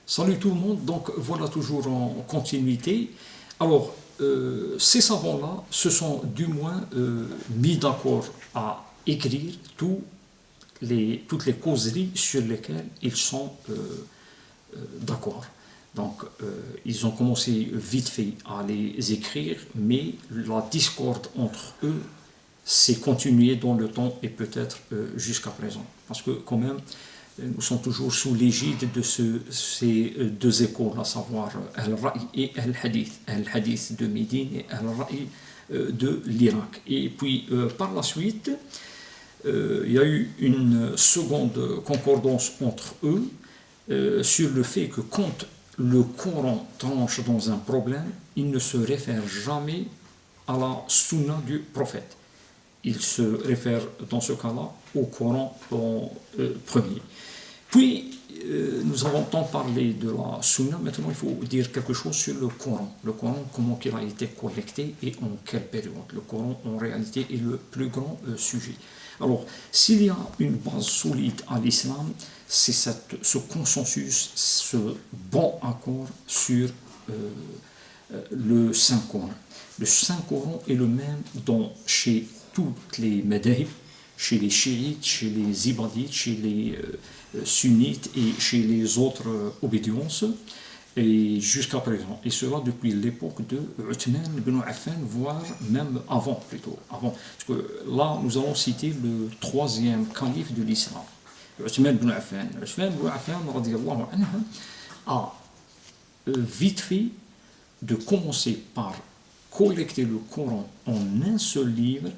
Salut tout le monde, donc voilà toujours en continuité. Alors, ces savants-là se sont du moins mis d'accord à écrire toutes les causeries sur lesquelles ils sont d'accord. Donc, ils ont commencé vite fait à les écrire, mais la discorde entre eux s'est continuée dans le temps et peut-être jusqu'à présent. Parce que quand même, nous sommes toujours sous l'égide de ces deux écoles, à savoir Al-Ra'i et Al-Hadith. Al-Hadith de Médine et Al-Ra'i de l'Irak. Et puis, par la suite, il y a eu une seconde concordance entre eux sur le fait que quand le Coran tranche dans un problème, il ne se réfère jamais à la sunna du prophète. Il se réfère dans ce cas-là au Coran en premier. Puis, nous avons tant parlé de la sunna, maintenant il faut dire quelque chose sur le Coran. Le Coran, comment il a été collecté et en quelle période. Le Coran, en réalité, est le plus grand sujet. Alors, s'il y a une base solide à l'islam, c'est ce consensus, ce bon accord sur le Saint-Coran. Le Saint-Coran est le même chez toutes les madhahib, chez les chiites, chez les ibadites, chez les sunnites et chez les autres obédiences, et jusqu'à présent. Et cela depuis l'époque de Uthman ibn Affan, voire même avant, plutôt. Avant. Parce que là, nous allons citer le troisième calife de l'islam, Uthman ibn Affan. Uthman ibn Affan, radiallahu anhu, a vite fait de commencer par collecter le Coran en un seul livre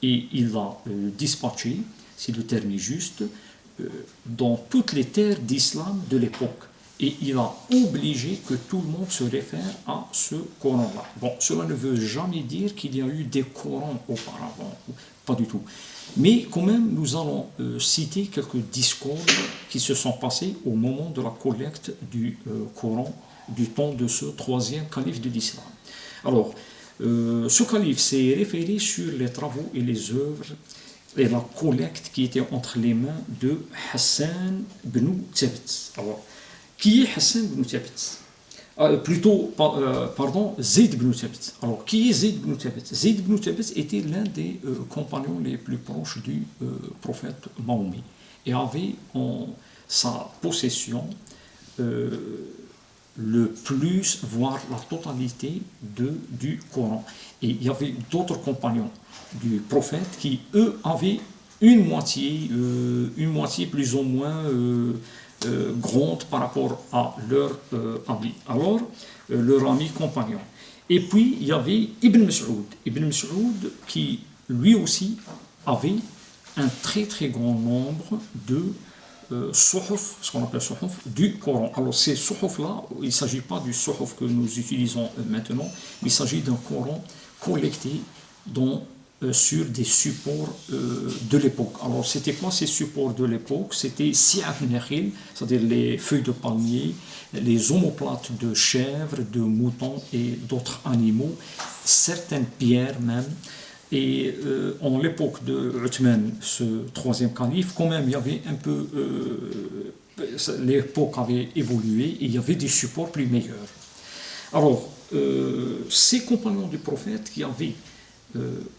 et il l'a dispatché, si le terme est juste, dans toutes les terres d'islam de l'époque. Et il a obligé que tout le monde se réfère à ce Coran-là. Bon, cela ne veut jamais dire qu'il y a eu des Corans auparavant, pas du tout. Mais quand même, nous allons citer quelques discours qui se sont passés au moment de la collecte du Coran du temps de ce troisième calife de l'islam. Alors, ce calife s'est référé sur les travaux et les œuvres et la collecte qui était entre les mains de Hassan ibn Thabit. Alors, qui est Hassan ibn Thabit? Pardon, Zayd ibn Thabit. Alors, qui est Zayd ibn Thabit? Zayd ibn Thabit était l'un des compagnons les plus proches du prophète Mahomet et avait en sa possession le plus, voire la totalité du Coran. Et il y avait d'autres compagnons du prophète qui, eux, avaient une moitié plus ou moins grande par rapport à leur ami. Alors, leur ami compagnon. Et puis, il y avait Ibn Mas'ud. Ibn Mas'ud qui, lui aussi, avait un très très grand nombre de suhuf, ce qu'on appelle suhuf, du Coran. Alors ces suhuf-là, il ne s'agit pas du suhuf que nous utilisons maintenant, il s'agit d'un Coran collecté sur des supports de l'époque. Alors c'était quoi ces supports de l'époque? C'était si'af nakhil, c'est-à-dire les feuilles de palmier, les omoplates de chèvres, de moutons et d'autres animaux, certaines pierres même. Et en l'époque de Uthman, ce troisième calife, quand même, il y avait un peu... l'époque avait évolué et il y avait des supports plus meilleurs. Alors, ces compagnons du prophète qui avaient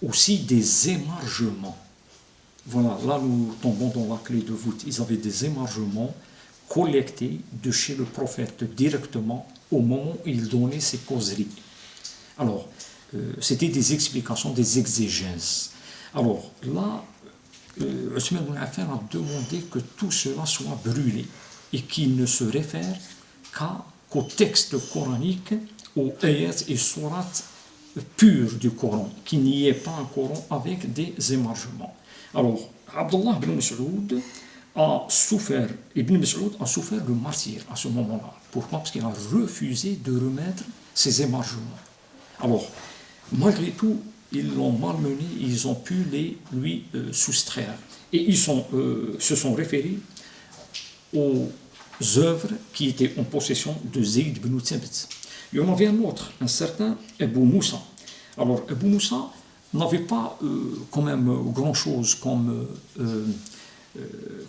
aussi des émargements, voilà, là nous tombons dans la clé de voûte, ils avaient des émargements collectés de chez le prophète directement au moment où il donnait ses causeries. Alors, c'était des explications, des exégèses. Alors là, Uthman ibn Affan a demandé que tout cela soit brûlé et qu'il ne se réfère qu'au texte coranique, aux ayats et sourates purs du Coran, qu'il n'y ait pas un Coran avec des émargements. Alors, Abdullah ibn Mas'ud a souffert, Ibn Mas'ud a souffert le martyre à ce moment-là. Pourquoi? Parce qu'il a refusé de remettre ses émargements. Alors, malgré tout, ils l'ont malmené, ils ont pu lui soustraire. Et ils se sont référés aux œuvres qui étaient en possession de Zayd ibn Thabit. Il y en avait un autre, un certain Abu Moussa. Alors, Abu Moussa n'avait pas quand même grand-chose comme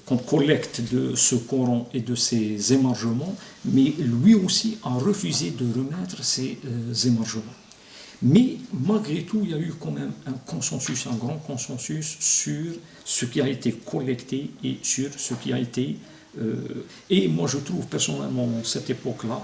qu'on collecte de ce Coran et de ces émargements, mais lui aussi a refusé de remettre ces émargements. Mais malgré tout, il y a eu quand même un consensus, un grand consensus sur ce qui a été collecté et sur ce qui a été... et moi je trouve personnellement cette époque-là,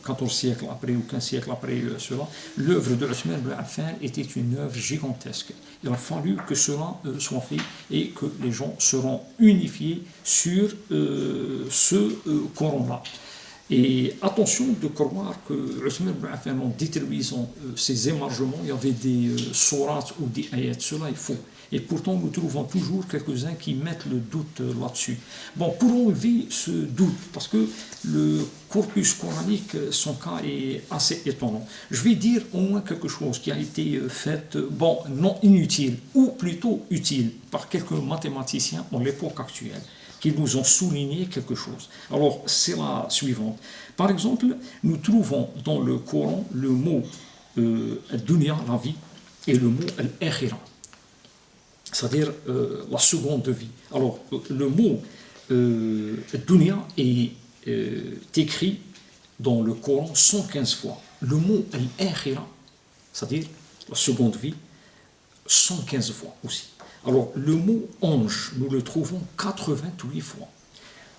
14 siècles après ou 15 siècles après cela, l'œuvre de Othman ibn Affan était une œuvre gigantesque. Il a fallu que cela soit fait et que les gens seront unifiés sur ce Coran-là. Et attention de croire que Othman ibn Affan, en détruisant ces émargements, il y avait des sourates ou des ayats. Cela est faux. Et pourtant, nous trouvons toujours quelques-uns qui mettent le doute là-dessus. Bon, pour enlever ce doute, parce que le corpus coranique, son cas est assez étonnant, je vais dire au moins quelque chose qui a été fait, bon, non inutile, ou plutôt utile, par quelques mathématiciens en l'époque actuelle, qui nous ont souligné quelque chose. Alors, c'est la suivante. Par exemple, nous trouvons dans le Coran le mot dunya, la vie, et le mot al-akhira, c'est-à-dire la seconde vie. Alors, le mot dunya est écrit dans le Coran 115 fois. Le mot al-akhira, c'est-à-dire la seconde vie, 115 fois aussi. Alors, le mot ange, nous le trouvons 88 fois.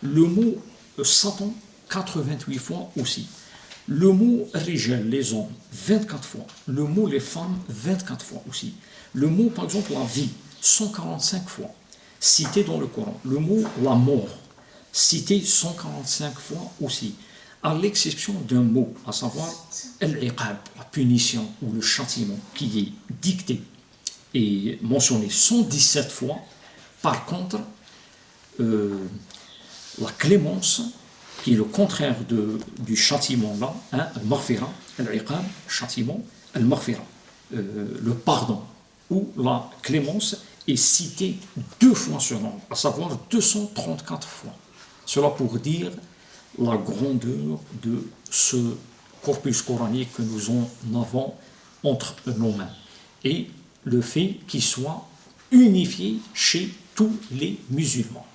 Le mot Satan, 88 fois aussi. Le mot rijal, les hommes, 24 fois. Le mot les femmes, 24 fois aussi. Le mot, par exemple, la vie, 145 fois, cité dans le Coran. Le mot la mort, cité 145 fois aussi, à l'exception d'un mot, à savoir al-iqab, la punition ou le châtiment, qui est dicté et mentionné 117 fois. Par contre, la clémence, qui est le contraire du châtiment là, hein, al-maghfira, al-iqab, châtiment, al-maghfira, le pardon, ou la clémence est citée 2 fois seulement, à savoir 234 fois. Cela pour dire la grandeur de ce corpus coranique que nous en avons entre nos mains et le fait qu'il soit unifié chez tous les musulmans.